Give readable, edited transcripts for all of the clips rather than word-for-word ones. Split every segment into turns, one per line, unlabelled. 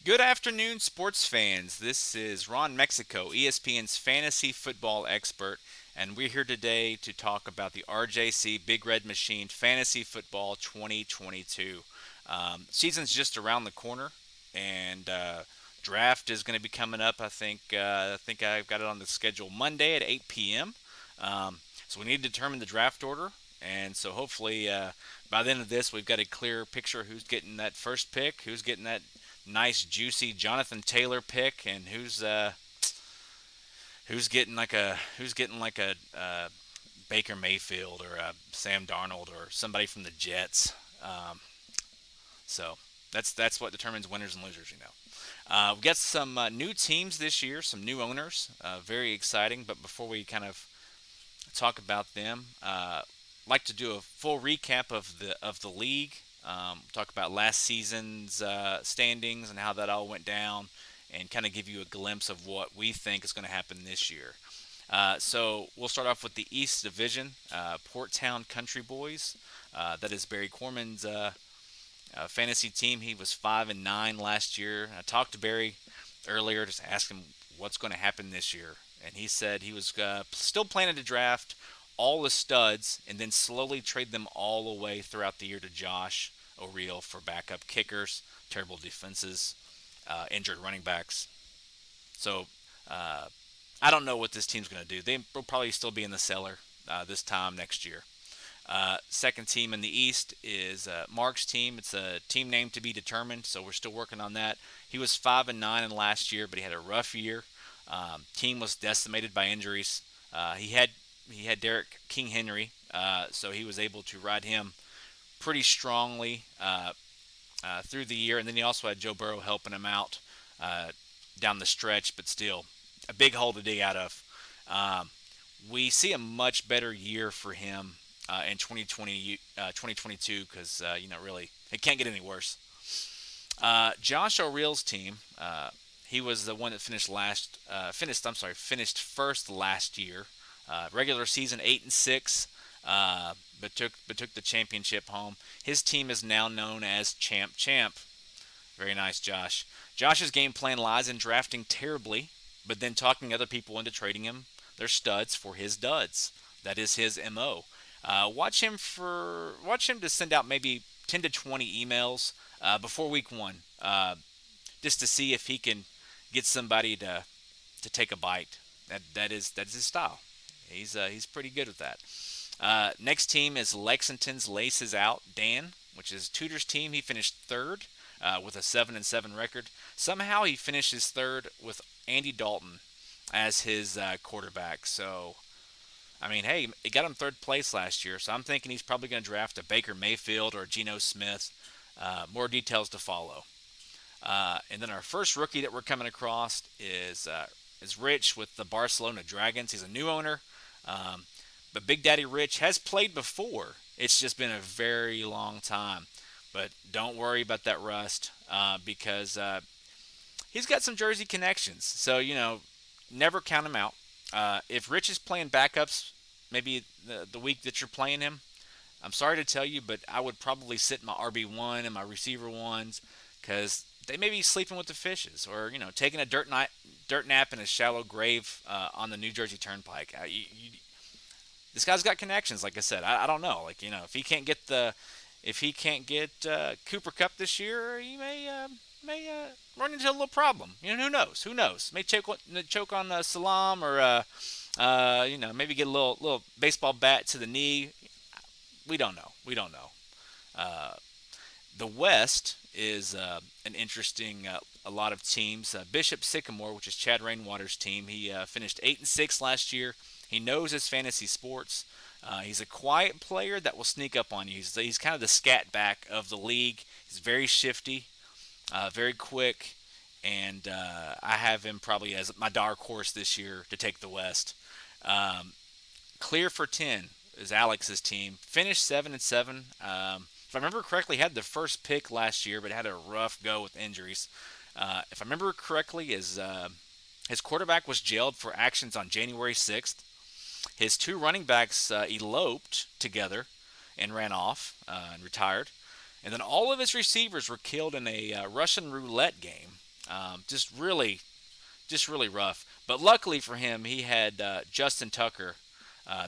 Good afternoon, sports fans. This is Ron Mexico, ESPN's fantasy football expert, and we're here today to talk about the RJC Big Red Machine Fantasy Football 2022. Season's just around the corner, and draft is going to be coming up. I think I've got it on the schedule Monday at 8 p.m. So we need to determine the draft order, and so hopefully by the end of this, we've got a clear picture who's getting that first pick, who's getting that nice juicy Jonathan Taylor pick, and who's getting like a Baker Mayfield or a Sam Darnold or somebody from the Jets. So that's what determines winners and losers. We've got some new teams this year, some new owners, very exciting. But before we kind of talk about them, like to do a full recap of the league. Talk about last season's standings and how that all went down, and kind of give you a glimpse of what we think is going to happen this year. So we'll start off with the East Division, Port Town Country Boys. That is Barry Corman's fantasy team. He was 5-9 last year. I talked to Barry earlier, just asked him what's going to happen this year, and he said he was still planning to draft all the studs and then slowly trade them all away throughout the year to Josh O'Reel for backup kickers, terrible defenses, injured running backs. So I don't know what this team's going to do. They will probably still be in the cellar this time next year. Second team in the East is Mark's team. It's a team name to be determined, so we're still working on that. He was 5-9 in last year, but he had a rough year. Team was decimated by injuries. He had Derek King Henry, so he was able to ride him pretty strongly through the year, and then he also had Joe Burrow helping him out down the stretch, but still a big hole to dig out of. We see a much better year for him in 2022 because really it can't get any worse. Josh O'Reil's team, he was the one that finished first last year. Regular season 8-6, but took the championship home. His team is now known as Champ Champ. Very nice, Josh. Josh's game plan lies in drafting terribly, but then talking other people into trading him their studs for his duds. That is his mo. Watch him to send out maybe 10 to 20 emails before week one, just to see if he can get somebody to take a bite. That's his style. He's pretty good at that. Next team is Lexington's Laces Out Dan, which is Tudor's team. He finished third with a 7-7 record. Somehow he finishes third with Andy Dalton as his quarterback. So I mean, hey, it got him third place last year, so I'm thinking he's probably going to draft a Baker Mayfield or a Geno Smith. More details to follow. And then our first rookie that we're coming across is Rich with the Barcelona Dragons. He's a new owner, but Big Daddy Rich has played before. It's just been a very long time. But don't worry about that rust because he's got some Jersey connections. So, never count him out. If Rich is playing backups, maybe the week that you're playing him, I'm sorry to tell you, but I would probably sit my RB1 and my receiver ones because they may be sleeping with the fishes or taking a dirt nap in a shallow grave on the New Jersey Turnpike. This guy's got connections, like I said. I don't know, if he can't get Cooper Cup this year, he may run into a little problem. Who knows? Who knows? May choke on Salam or maybe get a little baseball bat to the knee. We don't know. We don't know. The West is an interesting a lot of teams. Bishop Sycamore, which is Chad Rainwater's team, he finished 8-6 last year. He knows his fantasy sports. He's a quiet player that will sneak up on you. He's kind of the scat back of the league. He's very shifty, very quick, and I have him probably as my dark horse this year to take the West. Clear for 10 is Alex's team. Finished 7-7. If I remember correctly, had the first pick last year, but had a rough go with injuries. If I remember correctly, his quarterback was jailed for actions on January 6th. His two running backs eloped together and ran off and retired. And then all of his receivers were killed in a Russian roulette game. Just really rough. But luckily for him, he had Justin Tucker,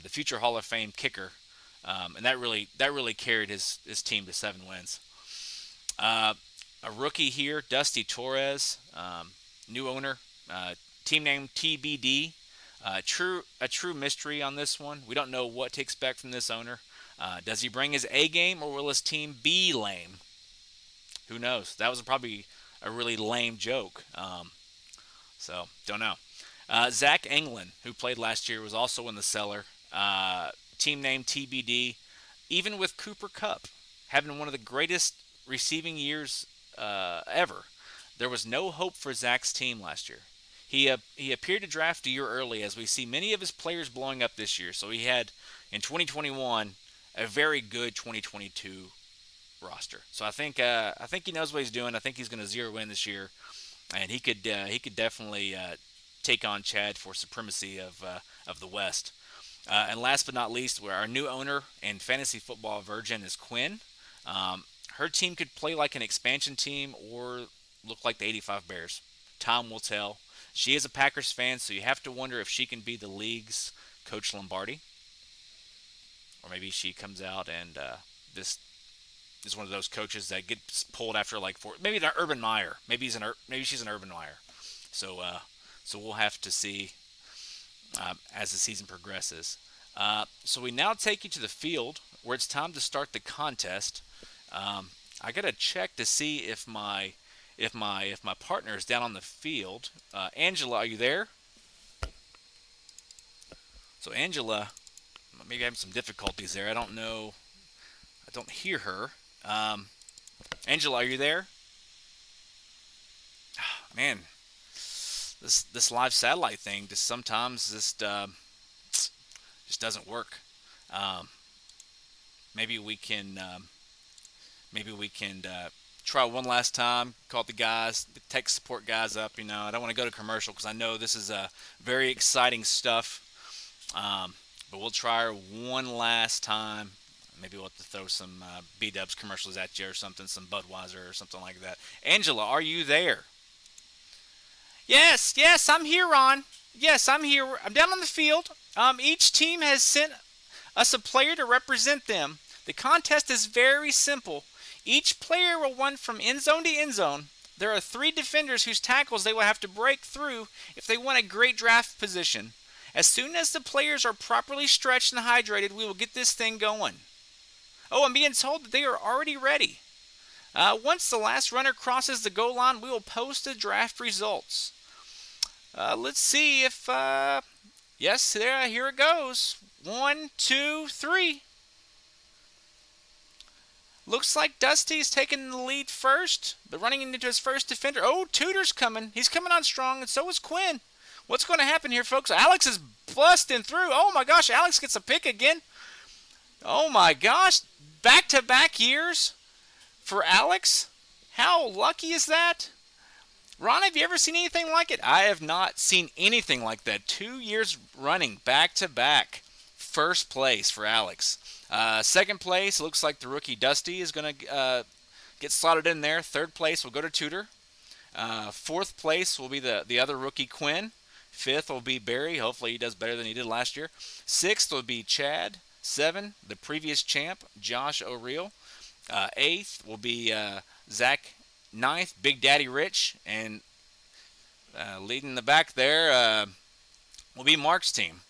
the future Hall of Fame kicker, and that really carried his team to 7 wins. Uh, a rookie here, Dusty Torres, new owner, team name TBD. A true mystery on this one. We don't know what to expect from this owner. Does he bring his A game or will his team be lame? Who knows? That was probably a really lame joke. So don't know. Zach Englund, who played last year, was also in the cellar. Team name TBD. Even with Cooper Cup having one of the greatest receiving years ever, there was no hope for Zach's team last year. He appeared to draft a year early, as we see many of his players blowing up this year. So he had in 2021 a very good 2022 roster. So I think he knows what he's doing. I think he's going to zero in this year, and he could definitely take on Chad for supremacy of the West. And last but not least, our new owner and fantasy football virgin is Quinn. Her team could play like an expansion team or look like the '85 Bears. Time will tell. She is a Packers fan, so you have to wonder if she can be the league's Coach Lombardi, or maybe she comes out and this is one of those coaches that gets pulled after like four. Maybe an Urban Meyer. Maybe she's an Urban Meyer. So we'll have to see as the season progresses. So we now take you to the field where it's time to start the contest. I gotta check to see if my partner is down on the field. Angela, are you there? So Angela, maybe having some difficulties there. I don't know. I don't hear her. Um, Angela, are you there? Man, this live satellite thing just sometimes just doesn't work. Um, maybe we can try one last time. Call the guys, the tech support guys up. I don't want to go to commercial because I know this is very exciting stuff. But we'll try her one last time. Maybe we'll have to throw some B Dubs commercials at you or something, some Budweiser or something like that. Angela, are you there? Yes, I'm here, Ron. Yes, I'm here. I'm down on the field. Each team has sent us a player to represent them. The contest is very simple. Each player will run from end zone to end zone. There are 3 defenders whose tackles they will have to break through if they want a great draft position. As soon as the players are properly stretched and hydrated, we will get this thing going. Oh, I'm being told that they are already ready. Once the last runner crosses the goal line, we will post the draft results. Let's see if, yes, here it goes. 1, 2, 3. Looks like Dusty's taking the lead first, but running into his first defender. Oh, Tudor's coming. He's coming on strong, and so is Quinn. What's going to happen here, folks? Alex is busting through. Oh, my gosh, Alex gets a pick again. Oh, my gosh. Back-to-back years for Alex. How lucky is that? Ron, have you ever seen anything like it? I have not seen anything like that. 2 years running, back-to-back. First place for Alex. Second place, looks like the rookie Dusty is going to get slotted in there. Third place will go to Tudor. Fourth place will be the other rookie Quinn. Fifth will be Barry. Hopefully he does better than he did last year. Sixth will be Chad. 7, the previous champ, Josh O'Reel. 8th will be Zach. 9th, Big Daddy Rich. And leading the back there will be Mark's team.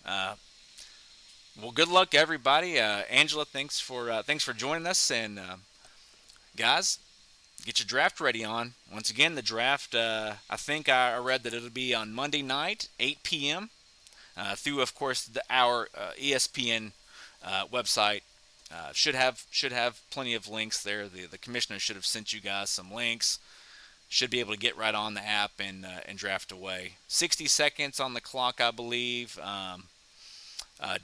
Well, good luck, everybody. Angela, thanks for joining us. And guys, get your draft ready on. Once again, the draft, I think I read that it'll be on Monday night, 8 p.m., through, of course, our ESPN website. Should have plenty of links there. The commissioner should have sent you guys some links. Should be able to get right on the app and draft away. 60 seconds on the clock, I believe.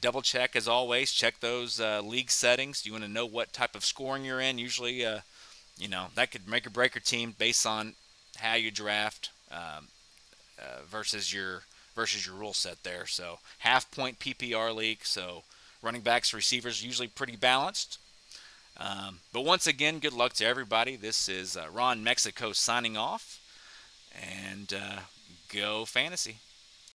Double check as always. Check those league settings. You want to know what type of scoring you're in. Usually, that could make or break your team based on how you draft versus your rule set there. So half point PPR league. So running backs, receivers usually pretty balanced. But once again, good luck to everybody. This is Ron Mexico signing off. and go fantasy.